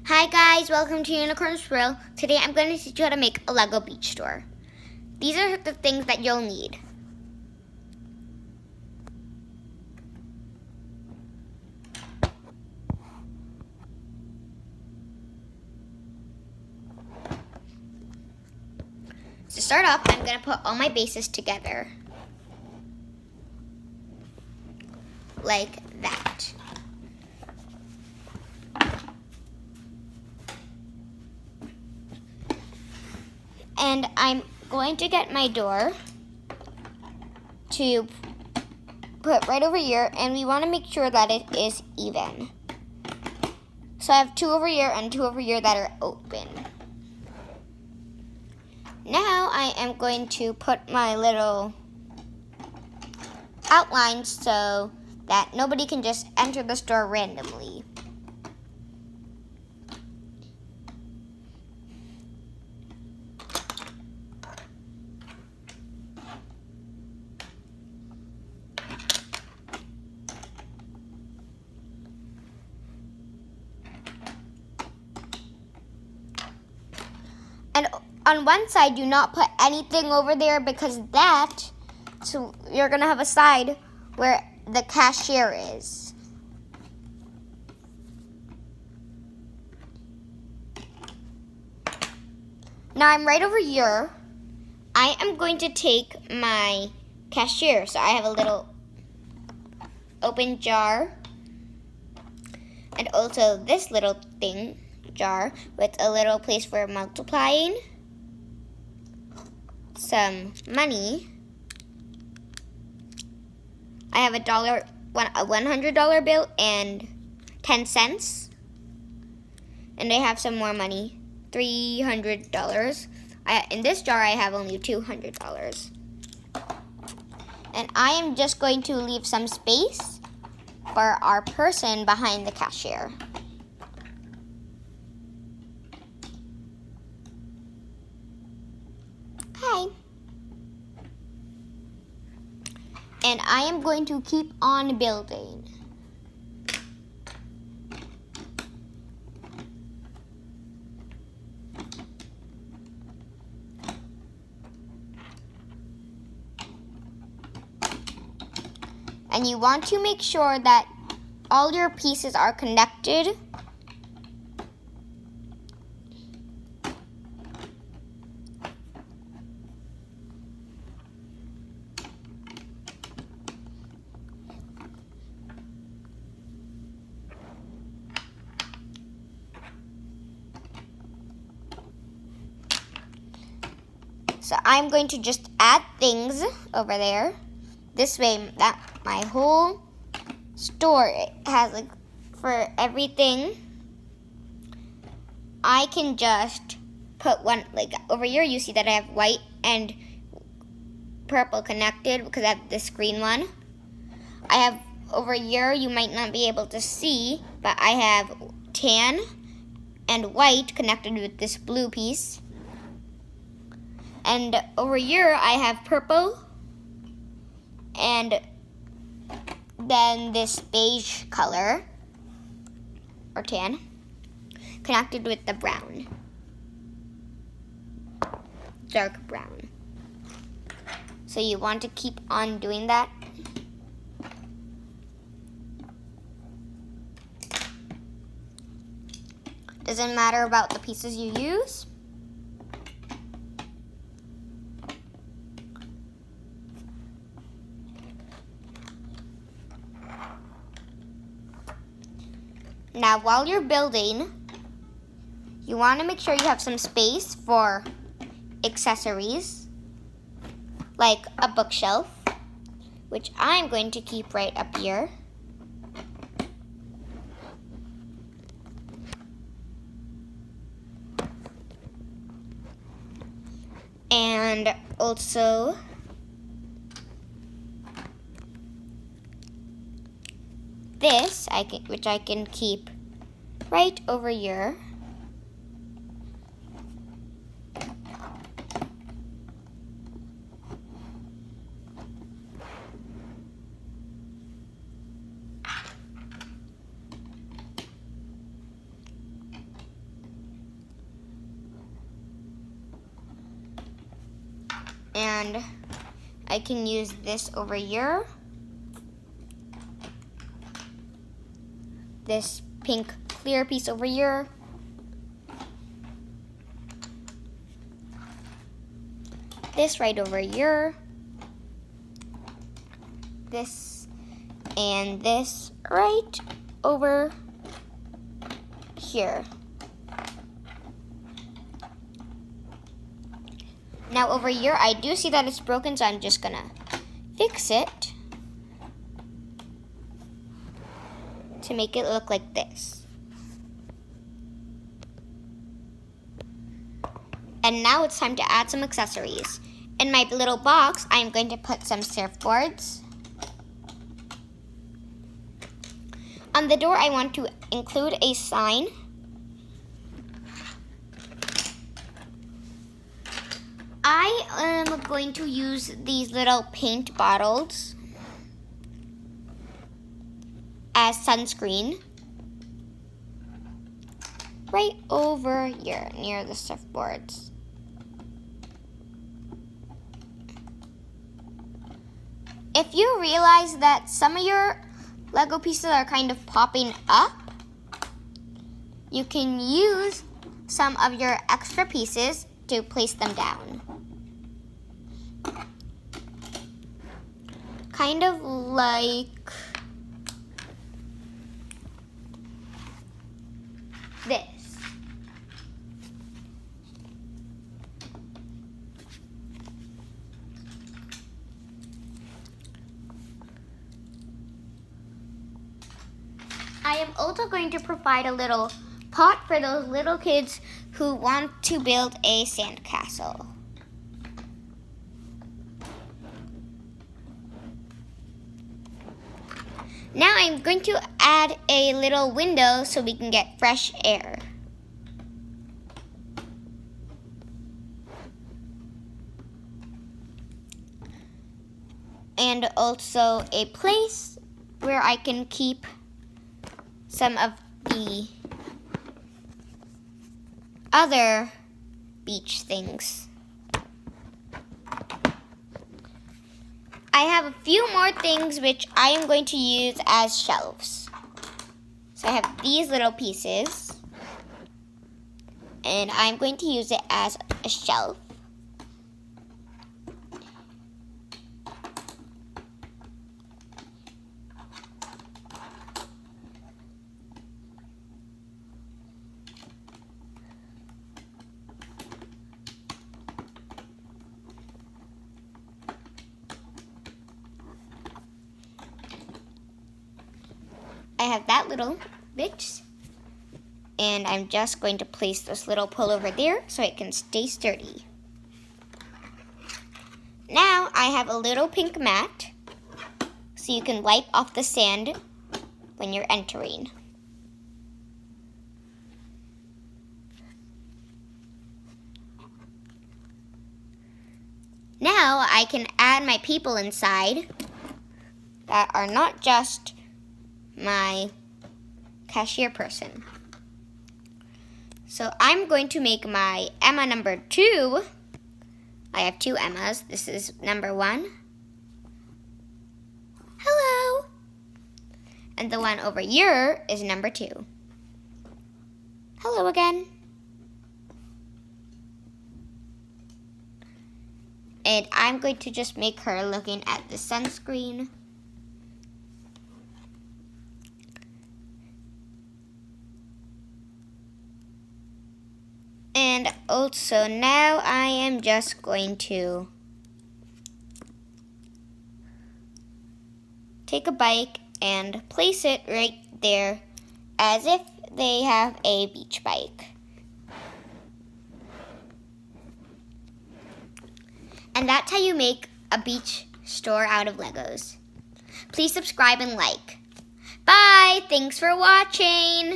Hi guys, welcome to Unicorn's World. Today I'm going to teach you how to make a Lego beach store. These are the things that you'll need. To start off, I'm going to put all my bases together. Like that. And I'm going to get my door to put right over here, and we want to make sure that it is even. So I have two over here and two over here that are open. Now I am going to put my little outlines so that nobody can just enter the store randomly. And on one side, do not put anything over there because so you're gonna have a side where the cashier is. Now I'm right over here. I am going to take my cashier. So I have a little open jar and also this little jar with a little place for multiplying, some money. I have a $100 bill and 10 cents, and I have some more money, $300. In this jar I have only $200, and I am just going to leave some space for our person behind the cashier. Okay. And I am going to keep on building. And you want to make sure that all your pieces are connected. So I'm going to just add things over there. This way, that my whole store has for everything. I can just put one, over here you see that I have white and purple connected because I have this green one. I have over here, you might not be able to see, but I have tan and white connected with this blue piece. And over here, I have purple and then this beige color, or tan, connected with the brown, dark brown. So you want to keep on doing that. Doesn't matter about the pieces you use. Now, while you're building, you want to make sure you have some space for accessories, like a bookshelf, which I'm going to keep right up here. And also this, which I can keep right over here. And I can use this over here. This pink clear piece over here. This right over here. This and this right over here. Now over here, I do see that it's broken, so I'm just gonna fix it to make it look like this. And now it's time to add some accessories. In my little box, I'm going to put some surfboards. On the door, I want to include a sign. I am going to use these little paint bottles as sunscreen right over here near the surfboards. If you realize that some of your Lego pieces are kind of popping up, you can use some of your extra pieces to place them down. Kind of like this. I am also going to provide a little pot for those little kids who want to build a sandcastle. Now I'm going to add a little window so we can get fresh air. And also a place where I can keep some of the other beach things. I have a few more things which I am going to use as shelves. So I have these little pieces, and I'm going to use it as a shelf. I have that little bit, and I'm just going to place this little pull over there so it can stay sturdy. Now I have a little pink mat so you can wipe off the sand when you're entering. Now I can add my people inside that are not just my cashier person. So I'm going to make my Emma number 2. I have 2 Emmas. This is number 1. Hello. And the one over here is number 2. Hello again. And I'm going to just make her looking at the sunscreen. And also now I am just going to take a bike and place it right there as if they have a beach bike. And that's how you make a beach store out of Legos. Please subscribe and like. Bye! Thanks for watching!